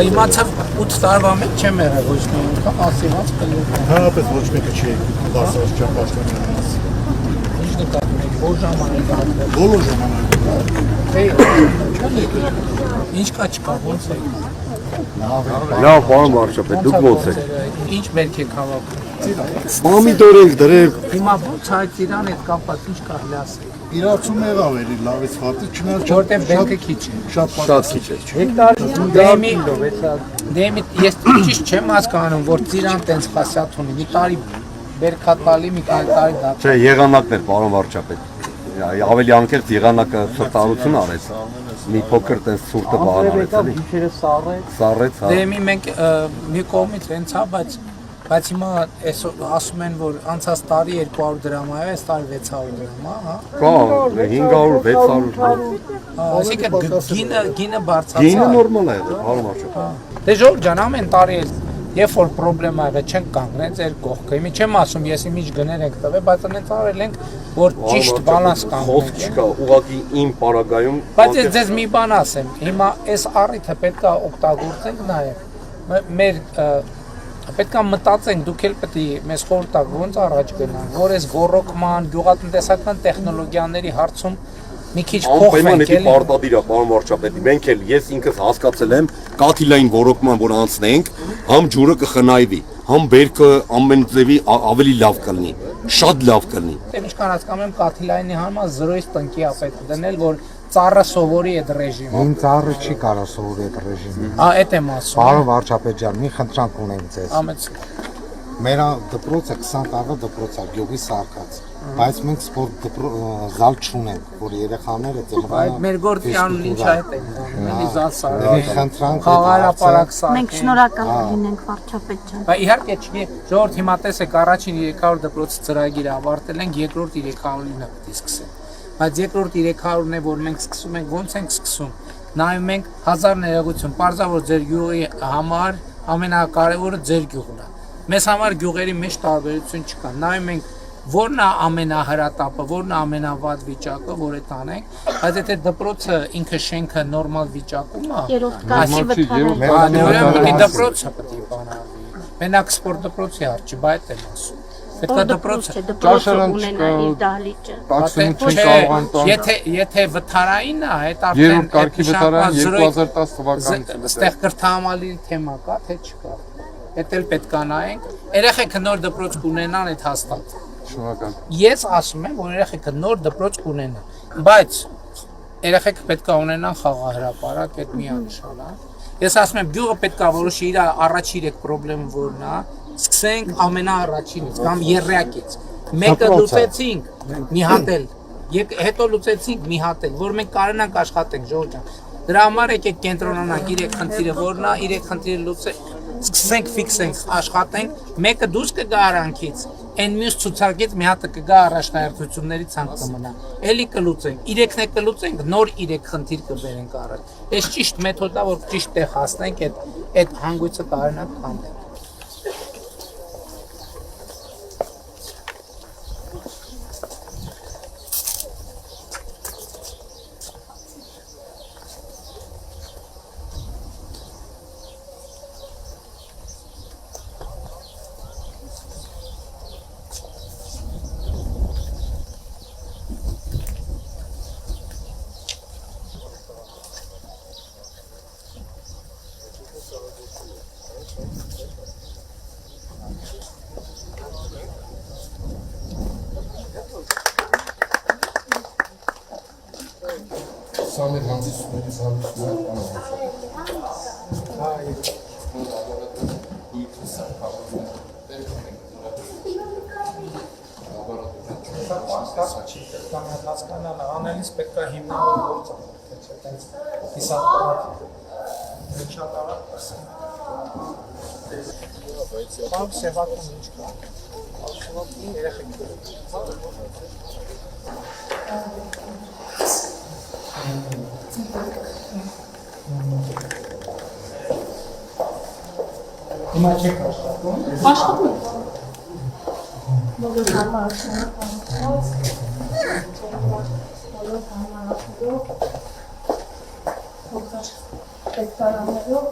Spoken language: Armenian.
Իմացավ 8 տարվա մեջ չեմ եղել ոչ մի անգամ, ասիված կլինի։ Հանրապես ոչ մեկը չի դասած չափաշտանի անց։ Ինչ նկատում եք, որ ժամանակ է։ Բոլոր ժամանակ։ Ինչ կա չկա, ոնց է։ Լավ, պարոն վարչապետ, դուք ոնց եք։ Ինչ բերք եք հավաքում։ Պամիդոր եք դրել։ Հիմա ոնց այդ իրան հետ կապված ինչ կա լասել։ Իրացում եղավ էլի լավից վատը, չնայած Որտեղ բերքը քիչ է։ շատ քիչ է։ Դեմի ես ճիշտ չեմ հասկանում, որ ծիրան տենց խասյաթ ունի։ Մի տարի բերքատալի, մի տարի դա։ Չէ, եղանակներ, պարոն վարչապետ։ Ավելի անկեղծ եղանակը սրտարություն արեց։ Մի փոքր տենց սուրտը բան արեց էլի։ Ինչերը Սառեց, հա։ Դեմի մենք մի կողմից հենց հա, բայց հիմա ասում են, որ անցած տարի 200 դրամ է, այս տարի 600 դրամ է, հա։ Կա 500, 600։ Այսինքն գինը բարձրացավ։ Գինը նորմալ է, պարոն վարչապետ։ Դե ժողովուրդ ջան, ամեն տարի երբ որ պրոբլեմա եղել չենք կանգնեն ձեր կողքը։ Հիմա չեմ ասում, ես իմիջ գներ ենք տվել, բայց այնց արել ենք, որ ճիշտ բալանս կանգնենք։ Խոսք չկա, ուղղակի իմ պարագայում։ Բայց ես ձեզ մի բան ասեմ, հիմա այս առիթը պետք է օգտագործենք նաև։ Մեր պետք է մտածենք, դուք էլ պետք է մեզ խորհուրդ տաք ոնց առաջ գնանք, որ այս ռոռոկման, գյուղատնտեսական տեխնոլոգիաների հարցում մի քիչ փոխվենք էլի։ Պարտադիր է, պարոն վարչապետ, մենք էլ ես ինքս հասկացել եմ, կաթիլային ռոռոկման որ անցնենք, համ ջուրը կխնայվի, համ բերքը ամեն ձևի ավելի լավ կլինի, շատ լավ կլինի։ Դե ինչքան հասկանում եմ, կաթիլայինի համար 0-ից տնկի է պետք դնել, որ ծառը սովորի այդ ռեժիմը։ Իմ ծառը չի կարող սովորի այդ ռեժիմը։ Այդ եմ ասում։ Պարոն վարչապետ ջան, մի խնդրանք ունենք ձեզ։ Ամեց։ Մեր դպրոցը 20 տարվա դպրոց է, գյուղի սարքած, բայց մենք սպորտ զալ չունենք, որ երեխաները Այդ մեր գործի անունը ինչ այդ է։ Ունի զալ սարք։ խնդրանք Խաղալապարակ սարք։ Մենք շնորհակալ լինենք վարչապետ ջան։ Բայց իհարկե չի, ժողովուրդ հիմա տեսեք, առաջին 300 դպրոցի ծրագիրը ավարտել ենք, երկրորդ 309-ը պետք է սկսենք։ Բայց երկրորդ 300-ն է, որ մենք սկսում ենք, ոնց ենք սկսում։ Նայում ենք 1000 ներողություն, պարզավոր ձեր գյուղի համար ամենակարևորը ձեր գյուղն է։ Մեզ համար գյուղերի մեջ տարբերություն չկա։ Նայում ենք որն է ամենահրատապը, որն է ամենավատ վիճակը, որ է տանենք, բայց եթե դպրոցը ինքը շենքը նորմալ վիճակում է, Երրորդ կարգի վթարային։ ուրեմն դպրոցը պետք է բանալի։ Մենակ սպորտ դպրոցի հարցը, բայց եմ ասում։ Պետք է դպրոցը ունենա իր դահլիճը։ Եթե վթարային է, այդ արդեն երրորդ կարգի վթարային 2010 թվականից այստեղ կրթահամալի թեմա կա, թե չկա։ Էդ էլ պետք է նայենք։ Երեխեքը նոր դպրոց կունենան, այդ հաստատ։ Շնորհակալ։ Ես ասում եմ, որ երեխեքը նոր դպրոց կունենան, բայց երեխեքը պետք է ունենան խաղահրապարակ, այդ միանշան է։ Ես ասում եմ, գյուղը պետք է որոշի իր առաջին 3 խնդրեմը որն է, սկսենք ամենաառաջինից կամ երրյակից։ Մեկը լուծեցինք, մի հատ էլ, հետո լուծեցինք մի հատ էլ, որ մենք կարողանանք աշխատենք, ժողովուրդ ջան։ Դրա համար եկեք կենտրոնանանք 3 խնդիրը որն է, 3 խնդիրը լուծենք, սկսենք ֆիքսենք, աշխատենք, մեկը դուրս կգա արանքից, այն մյուս ցուցակից մի հատը կգա առաջնահերթությունների ցանկ կմնա։ Էլի կլուծենք, 3-ն է կլուծենք, նոր 3 խնդիր կբերենք առաջ։ Այս ճիշտ մեթոդն է, որ ճիշտ տեղ հասնենք այդ հանգույցը կարողանանք քանդենք։ Samet հանդիսություններից հասկանալը, անելիս պետք է հիմնավոր գործ անենք, այտենց հիսապարատ, շատ արատ պրսենք։ Պարմ սևակում ինչ կա, երեխեք դրում։ Հիմա չեք աշխատում։ Աշխատում եմ։ Բոլոր համարություններով փոքր պետքարաններով